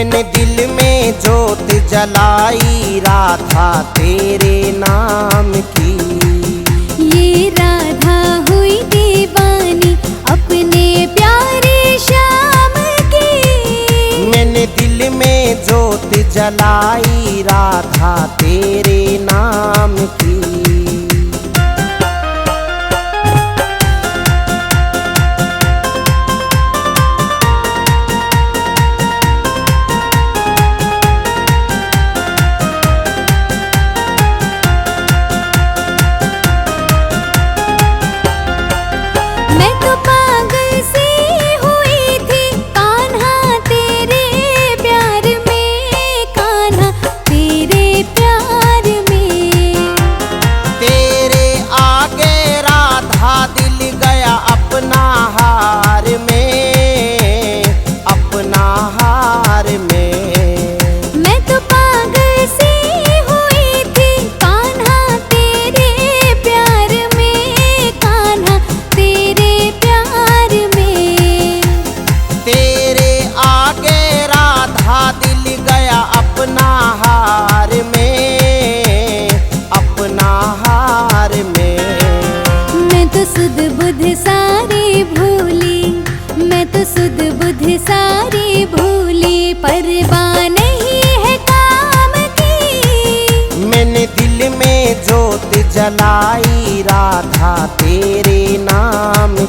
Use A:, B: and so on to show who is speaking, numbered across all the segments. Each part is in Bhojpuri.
A: मैंने दिल में जोत जलाई राधा तेरे नाम की।
B: ये राधा हुई दीवानी अपने प्यारे श्याम की।
A: मैंने दिल में जोत जलाई राधा तेरे नाम की।
B: सारी भूली परवाह नहीं है काम की।
A: मैंने दिल में जोत जलाई राधा तेरे नाम की।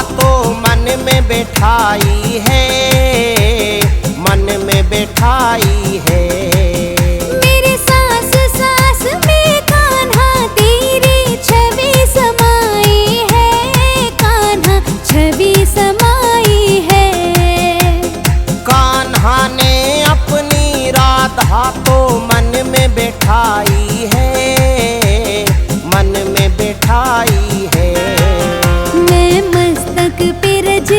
A: तो मन में बैठाई है, मन में बैठाई है।
B: मेरे सास सास में कान्हा तेरी छवि समाई है, कान्हा छवि समाई है।
A: कान्हा ने अपनी राधा तो मन में बैठाई है, मन में बैठाई है।
B: मैं मस्तक पे रज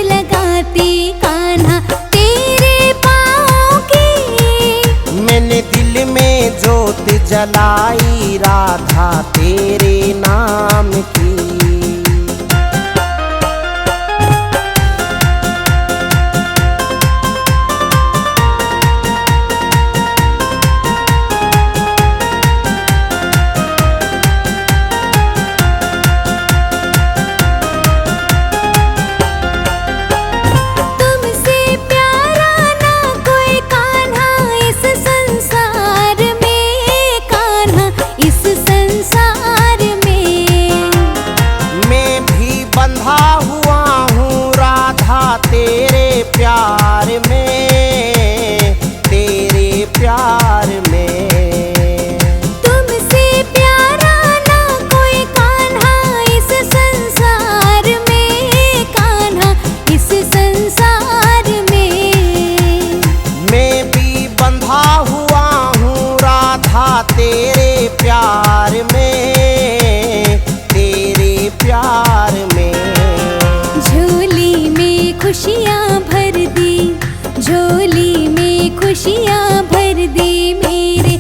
B: लगाती कान्हा तेरे पाँव की।
A: मैंने दिल में जोत जलाई राधा तेरे नाम की। तेरे प्यार में, तेरे प्यार में।
B: तुमसे प्यारा ना कोई कान्हा इस संसार में, कान्हा इस संसार में।
A: मैं भी बंधा हुआ हूँ राधा तेरे प्यार में, तेरे प्यार में।
B: खुशियाँ भर दी झोली में, खुशियाँ भर दी मेरे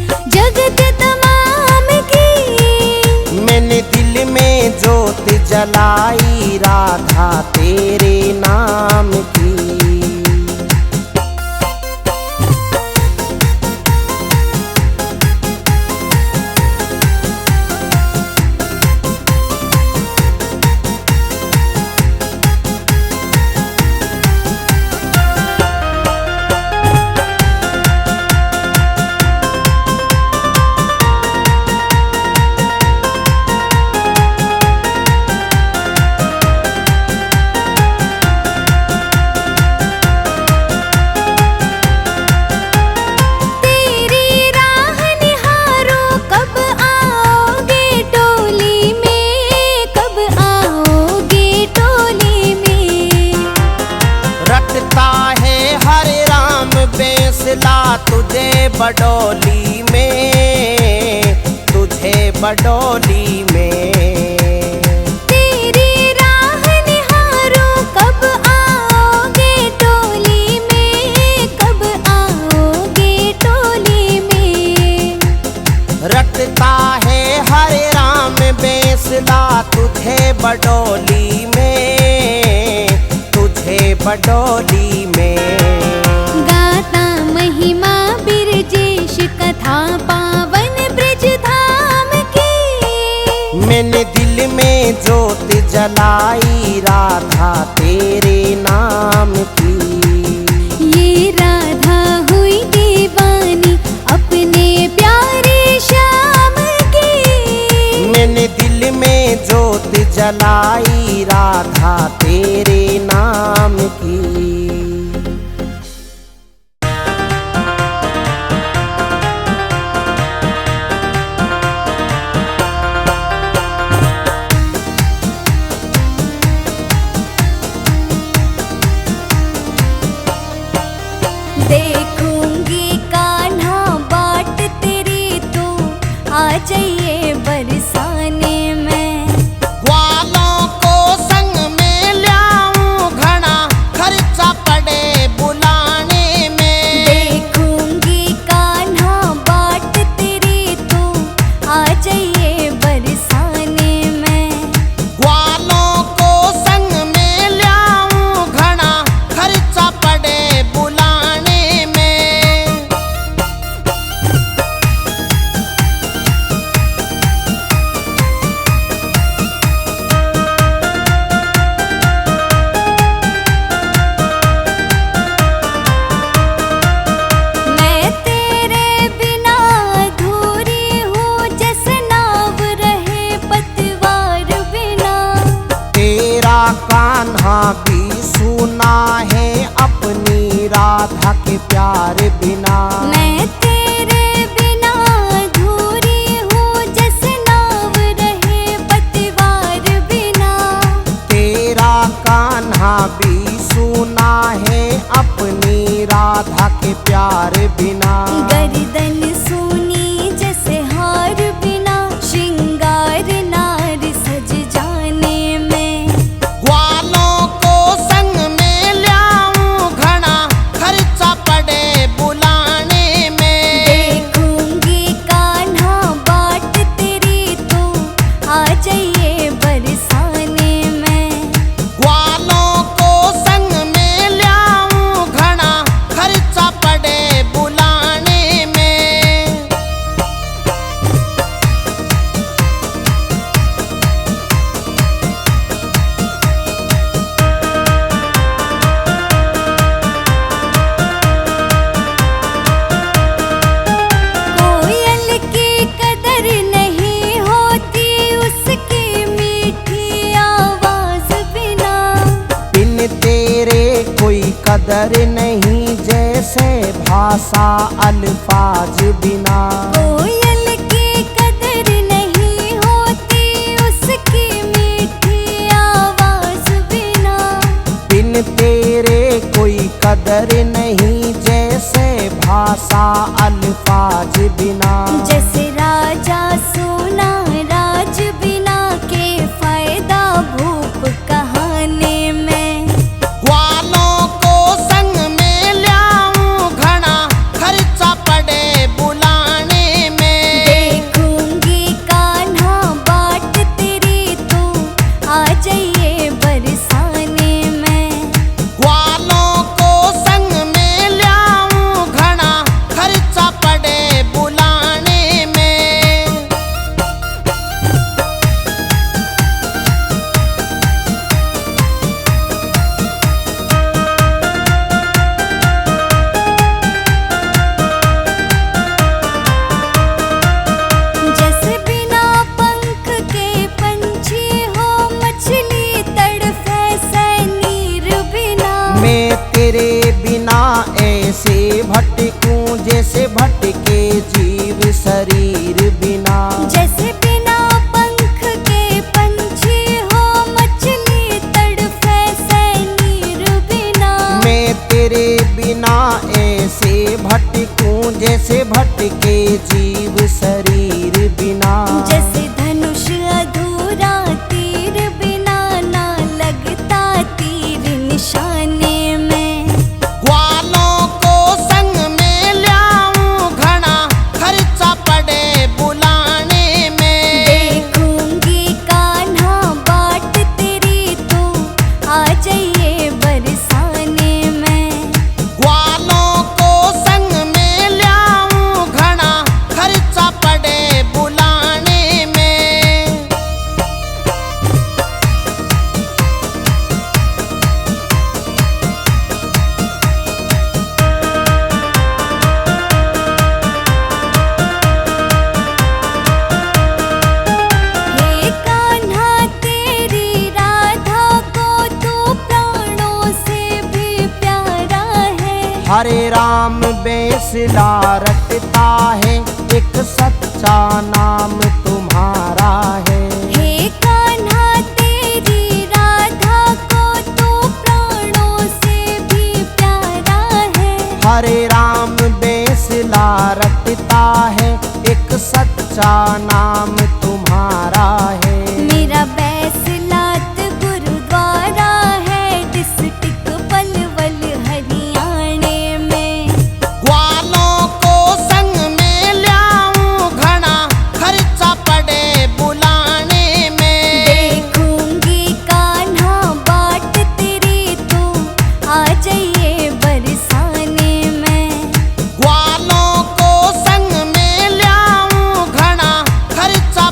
A: बडोली में, तुझे बडोली में।
B: तेरी राह निहारूं कब आओगे टोली में, कब आओगे टोली में।
A: रटता है हरे राम बेंसला तुझे बडोली में, तुझे बडोली में।
B: गाता महिमा बिरजेश कथा पावन ब्रज धाम की।
A: मैंने दिल में ज्योत जलाई राधा तेरे नाम की।
B: ये राधा हुई दीवानी अपने प्यारे श्याम की।
A: मैंने दिल में ज्योत जलाई राधा तेरे नाम की।
B: देखूंगी कान्हा बाट तेरी तो आ जाइए बरसाने में।
A: ग्वालों को संग में ल्याऊं घना खर्चा पड़े बुलाने में।
B: देखूंगी कान्हा बाट तेरी तो आ जाइए बरसाने में।
A: ग्वालों को संग में ल्याऊं घना खर्चा पड़े बुलाने में।
B: मैं तेरे बिना अधूरी हूँ जैसे नाव रहे पतवार बिना।
A: तेरा कान्हा भी सुना है अपनी राधा के प्यार बिना।
B: मैं तेरे बिना अधूरी हूँ जैसे नाव रहे पतवार बिना।
A: तेरा कान्हा भी सुना है अपनी राधा के प्यार बिना।
B: गर्दन सूनी जैसे हार बिना श्रृंगार नार सज जाने में।
A: ग्वालों को संग में ल्याऊं घना खर्चा पड़े बुलाने में।
B: देखूंगी कान्हा बाट तेरी तो आ जाइए बरसाने में।
A: ग्वालों को संग में ल्याऊं घना खर्चा पड़े बुलाने में।
B: कोयल की कदर नहीं होती उसकी मीठी आवाज बिना।
A: बिन तेरे कोई कदर नहीं जैसे भाषा अल्फाज बिना।
B: कोयल की कदर नहीं होती उसकी मीठी आवाज बिना।
A: बिन तेरे कोई कदर नहीं जैसे भाषा अल्फाज बिना।
B: जैसे राजा सोना राज बिना के फायदा भूप कहाने में।
A: ग्वालों को संग में ल्याऊं घना खर्चा पड़े बुलाने में।
B: देखूंगी कान्हा बाट तेरी तो आ जाइए बरसाने में।
A: ग्वालों को संग में ल्याऊं घना खर्चा पड़े बुलाने में।
B: जैसे बिना पंख के पंछी हो मछली तड़फे सैनीर बिना।
A: मैं तेरे बिना ऐसे भटकूं जैसे भटके जीव शरीर बिना।
B: जैसे बिना पंख के पंछी हो मछली तड़फे सैनीर बिना।
A: मैं तेरे बिना ऐसे भटकूं जैसे जीव शरीर बिना।
B: जैसे धनुष अधूरा तीर बिना ना लगता तीर निशाने में।
A: ग्वालों को संग में ल्याऊं घना खर्चा पड़े बुलाने में।
B: देखूंगी कान्हा बाट तेरी तो आ जाइए बरसाने में।
A: ग्वालों को संग में ल्याऊं घना खर्चा पड़े बुलाने में।
B: हे कान्हा तेरी राधा को तू प्राणों से भी प्यारा है।
A: हरे राम बेसला रटता है एक सच्चा नाम तुम्हारा है।
B: हे कान्हा तेरी राधा को तू प्राणों से भी प्यारा है।
A: हरे राम बेसला रटता है एक सच्चा नाम तुम्हारा है।
B: मेरा बैसलात गुरुद्वारा है डिस्ट्रिक्ट पलवल हरियाणे में।
A: ग्वालों को संग में ल्याऊं घना खर्चा पड़े बुलाने में।
B: देखूंगी कान्हा बाट तेरी तो आ जाइए बरसाने में।
A: ग्वालों को संग में ल्याऊं घना खर्चा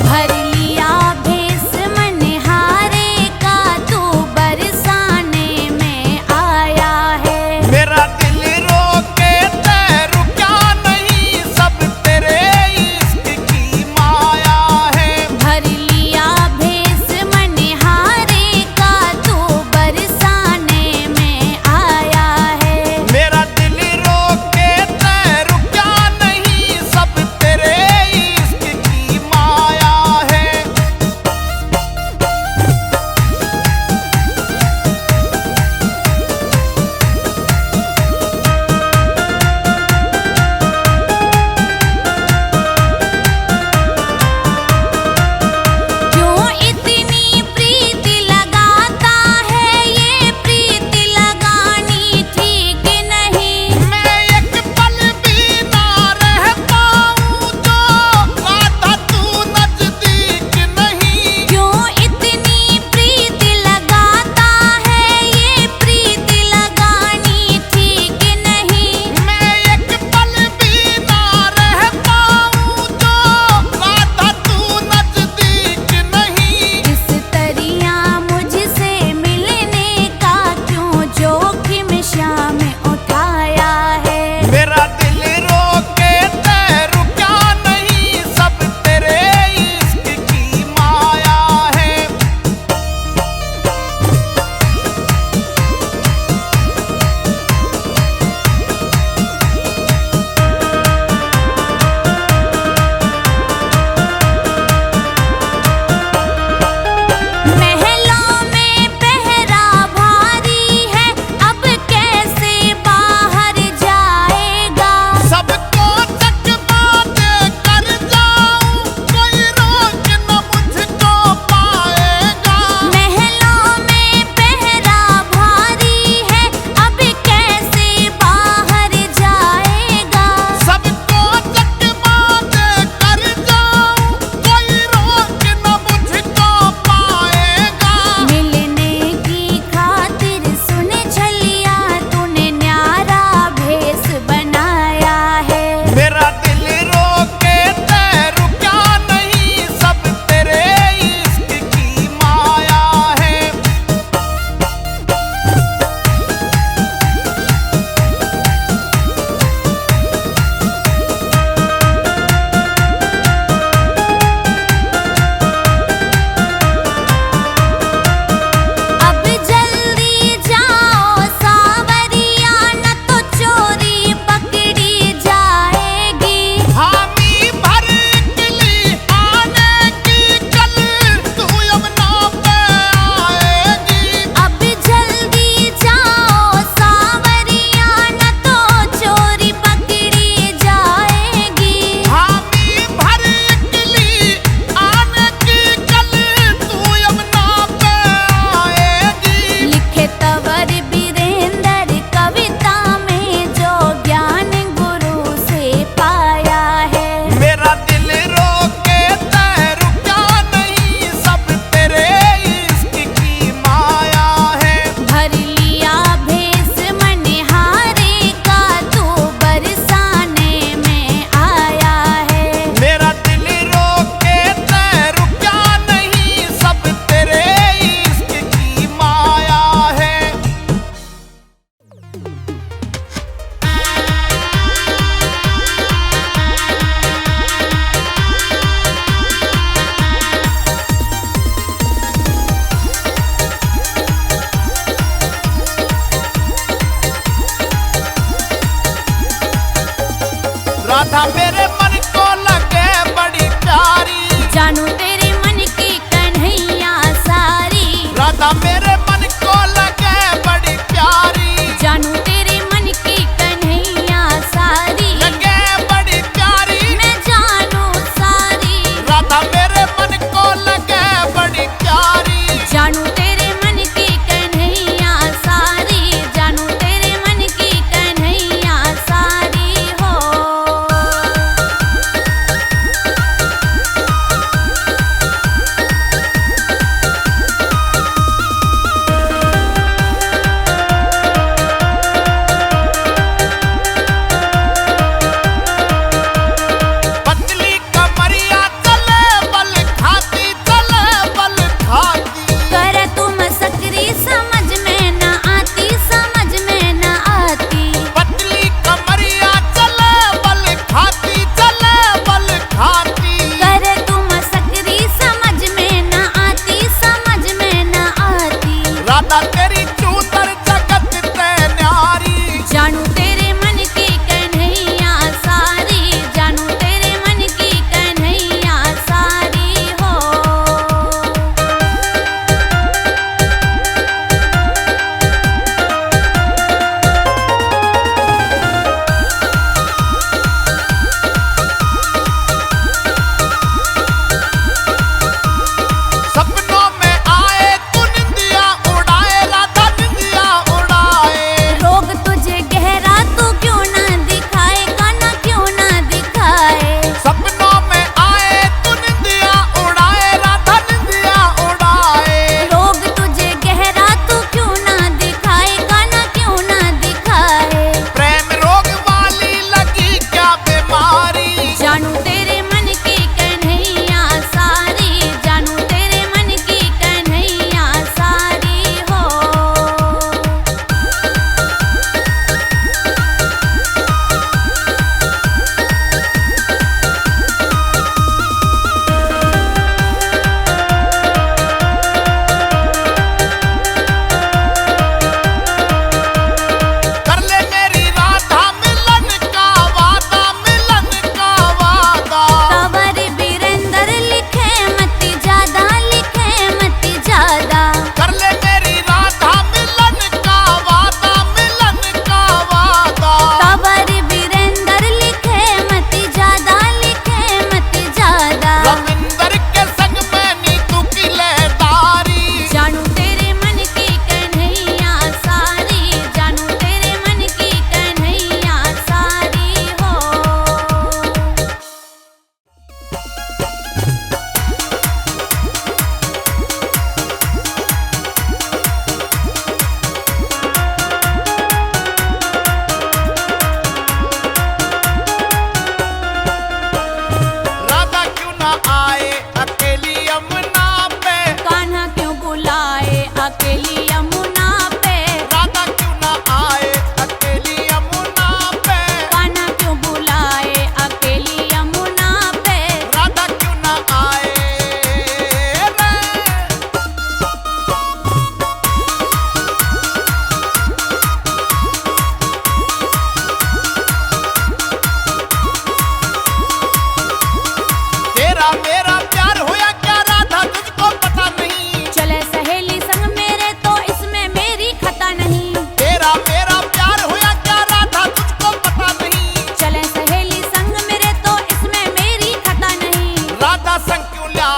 B: भर लिया भेष मनहारे का तू बरसाने में आया है।
C: मेरा दिल रोके तै रुका नहीं, सब तेरे इश्क की माया है।
B: भर लिया भेष मनहारे का तू बरसाने में आया है।
C: मेरा दिल रोके तै रुका नहीं, सब तेरे इश्क की माया है।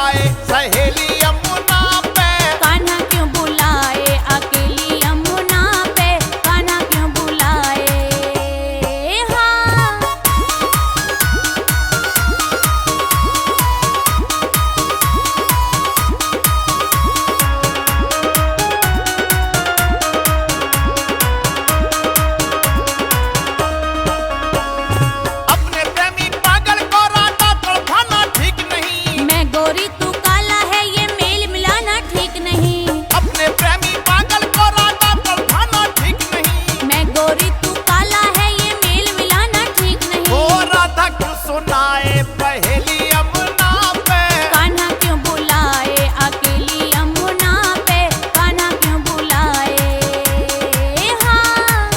C: बुलाए सहेली यमुना पे।
B: कान्हा क्यों बुलाए अकेली यमुना पे, कान्हा क्यों बुलाए। हाँ
C: अपने प्रेमी पागल को राधा तड़पाना ठीक नहीं।
B: मैं गोरी तू काला है ये मेल मिलाना ठीक नहीं।
C: अपने प्रेमी पागल को राधा तड़पाना ठीक नहीं।
B: मैं गोरी तू काला है ये मेल मिलाना ठीक नहीं।
C: ओ राधा क्यों सुनाए पहेली यमुना पे।
B: कान्हा क्यों बुलाए अकेली यमुना पे, कान्हा क्यों बुलाए। हाँ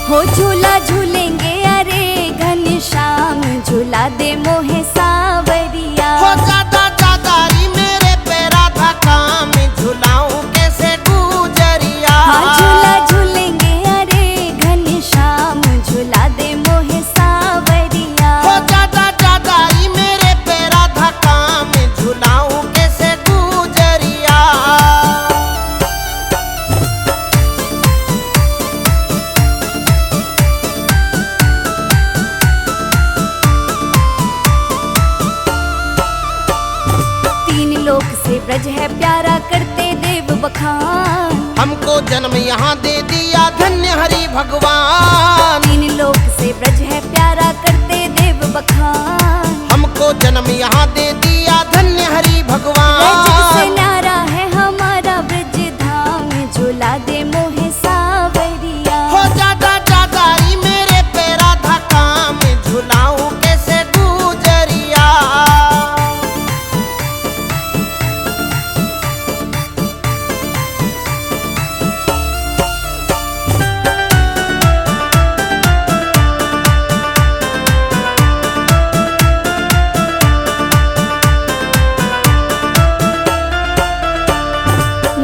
B: हो झूला झूलेंगे अरे घनश्याम, झूला दे मोहे सावरिया।
A: हो ज्यादा ज्यादारी मेरे पे राधा काम, झुलाऊं कैसे गुजरिया।
B: हाँ झूला झूलेंगे अरे घनश्याम, झूला दे मोहे सावरिया।
A: हो ज्यादा ज्यादारी मेरे पे राधा काम, झुलाऊं कैसे गुजरिया।
B: तीन लोक से ब्रज है प्यारा, करते देव बखान।
A: हमको जन्म यहाँ दे दिया धन्य हरि भगवान।
B: तीन लोक से ब्रज है प्यारा, करते देव बखान।
A: हमको जन्म यहाँ दे दिया धन्य हरि
B: ब्रज से
A: भगवान।
B: न्यारा है हमारा ब्रज धाम, झूला दे मोहे सावरिया।
A: हो ज्यादा ज्यादारी मेरे पे राधा काम, झुलाऊं कैसे गुजरिया।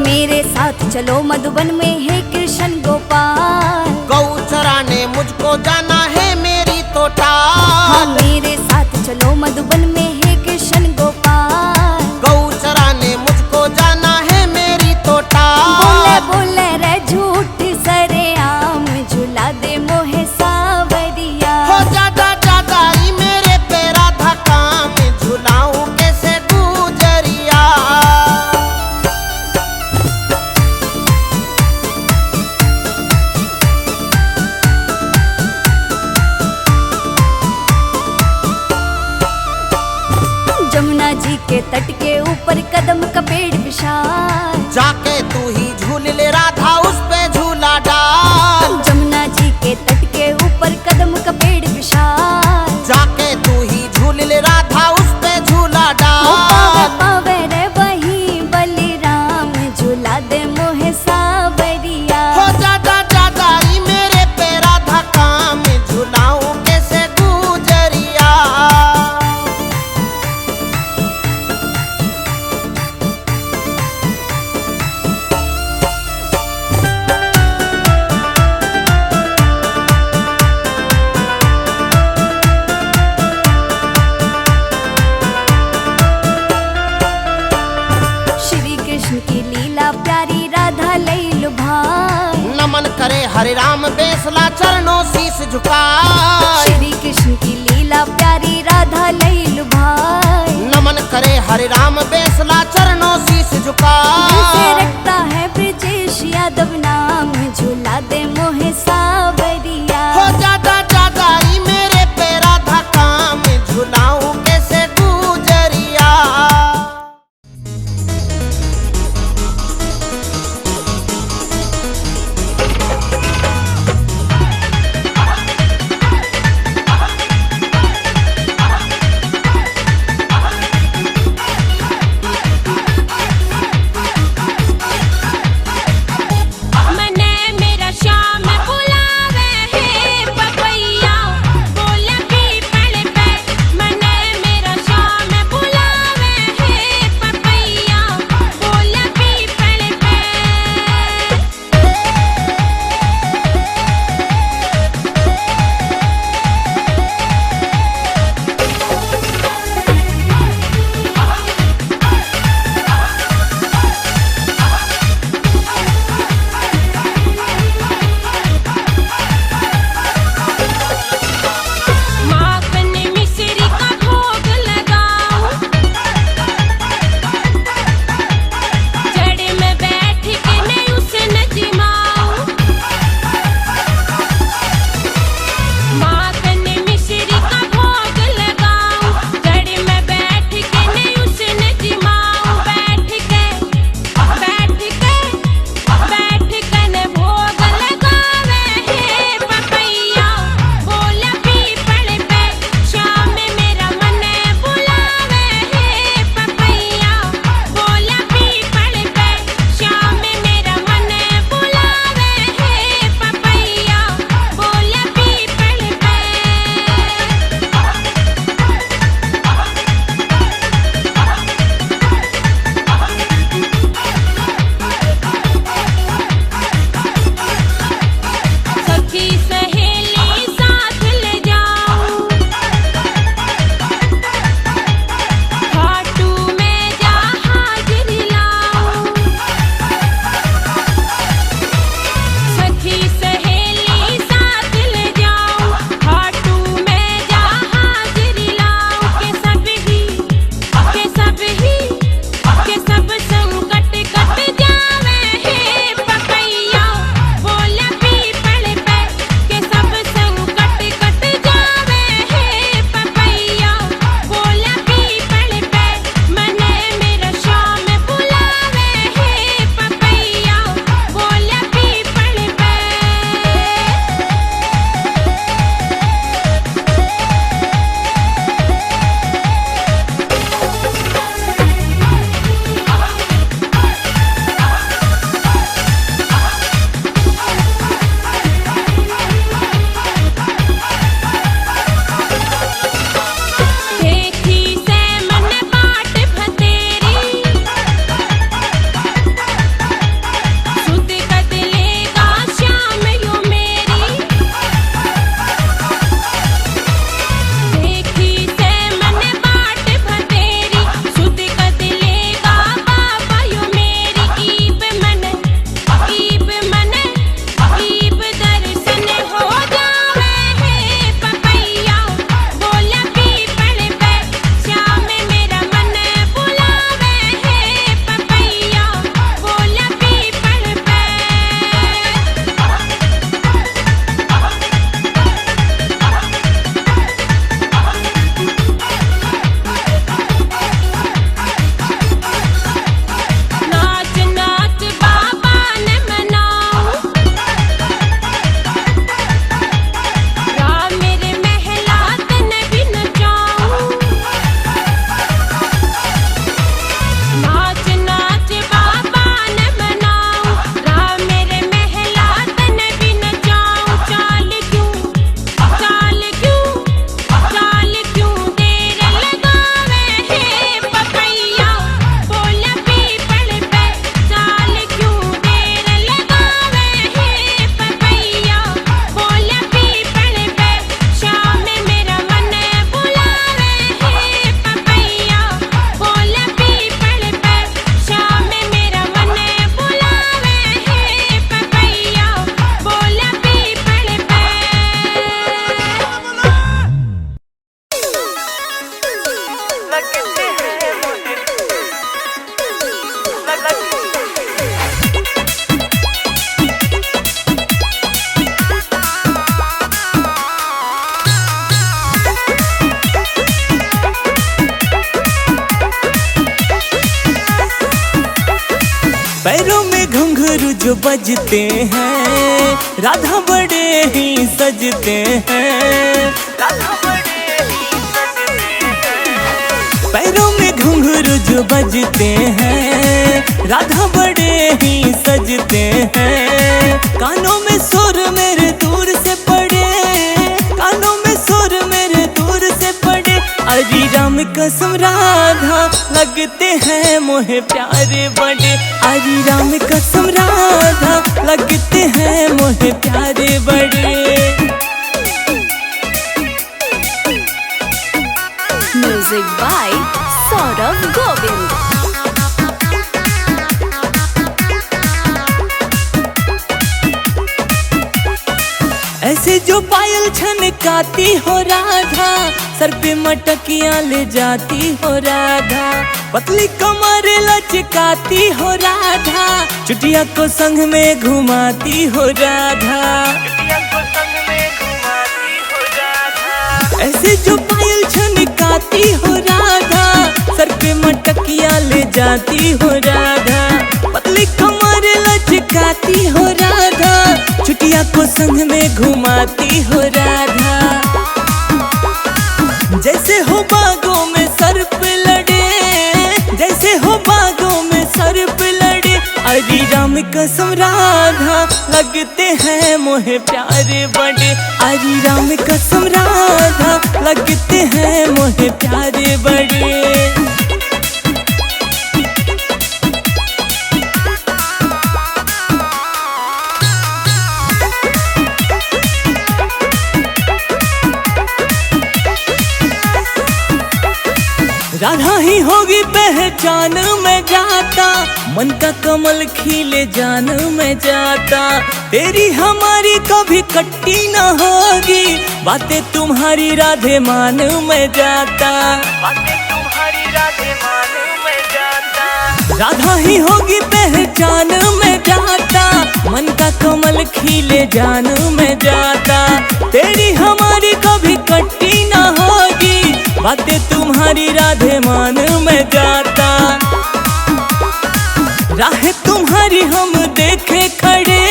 B: मेरे साथ चलो मधुबन में है कृष्ण गोपाल।
A: गौ चराने मुझको जाना है मेरी
B: हाँ
A: तोटाल।
B: मेरे साथ चलो मधुबन में है कृष्ण गोपाल।
A: गौ चराने मुझको जाना है मेरी
B: बोले
A: तोटाल।
B: बोले रे झूठ सरेआम, झूला दे मोहे सावरिया।
A: हो ज्यादा ज्यादारी मेरे पे राधा काम, झुलाऊं कैसे गुजरिया।
B: जमुना जी के तट के ऊपर कदम का पेड़ विशाल।
A: जाके तू ही झूल ले राधा उस पे झूला डाल।
B: जमुना जी के तट के ऊपर कदम का पेड़ विशाल।
A: जाके तू ही झूल ले राधा उस पे झूला
B: ओ पावे
A: डाल।
B: पावे रे वही बलिराम, झूला दे मोहे सावरिया।
A: हो ज्यादा ज्यादारी मेरे पे राधा काम, झुलाऊं कैसे गुजरिया।
B: श्री कृष्ण की लीला प्यारी, राधा लई लुभाए।
A: नमन करे हरे राम बेसला चरणों शीश झुकाए।
B: श्री कृष्ण की लीला प्यारी, राधा लई लुभाए।
A: नमन करे हरे राम बेसला चरणों शीश
B: दिल से
A: झुकाए।
B: रखता है ब्रजेश यादव नाम, झूला दे मोहे सावरिया।
A: हो ज्यादा ज्यादारी मेरे पे राधा काम, झुलाऊं कैसे गुजरिया।
B: मने
D: बजते हैं, राधा बड़े ही सजते हैं, राधा बड़े ही सजते हैं। पैरों में घुंघरू जो बजते हैं, राधा बड़े ही सजते हैं। कानों में सुर मेरे दूर से पड़े, कानों में सुर मेरे दूर से पड़े। अरे राम कसम राधा लगते हैं मोहे प्यारे बड़े। अरे राम कसम राधा लगते हैं मोहे प्यारे बड़े।
B: Music by Saurabh Govind.
D: ऐसे जो पायल छनकाती हो राधा, सर पे मटकियां ले जाती हो राधा। पतली कमर लचकाती हो राधा, चुटिया को संग में घुमाती हो राधा, चुटिया को संग में घुमाती हो राधा। ऐसे जो पायल छनकाती हो राधा, सर पे मटकियां ले जाती हो राधा। पतली कमर लचकाती हो राधा, चुटिया को संग में घुमाती हो राधा। जैसे हो बागों में सर्प लड़े, जैसे हो बागों में सर्प लड़े। अरे राम कसम राधा लगते हैं मोहे प्यारे बड़े। अरे राम कसम राधा लगते हैं मोहे प्यारे बड़े। राधा ही होगी पहचान में जाता, मन का कमल खिले जान में जाता। तेरी हमारी कभी कट्टी न होगी, बातें तुम्हारी राधे मान में जाता, बातें तुम्हारी राधे मान में जाता। राधा ही होगी पहचान में जाता, मन का कमल खिले जान में जाता। तेरी हमारी कभी कट्टी न होगी, बातें तुम्हारी राधे मान में जाता। राह तुम्हारी हम देखे खड़े,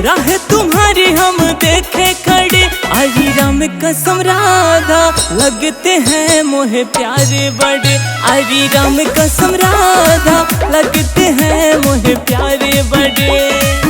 D: राह तुम्हारी हम देखे खड़े। अरे राम कसम राधा लगते हैं मोहे प्यारे बड़े। अरे राम कसम राधा लगते हैं मोहे प्यारे बड़े।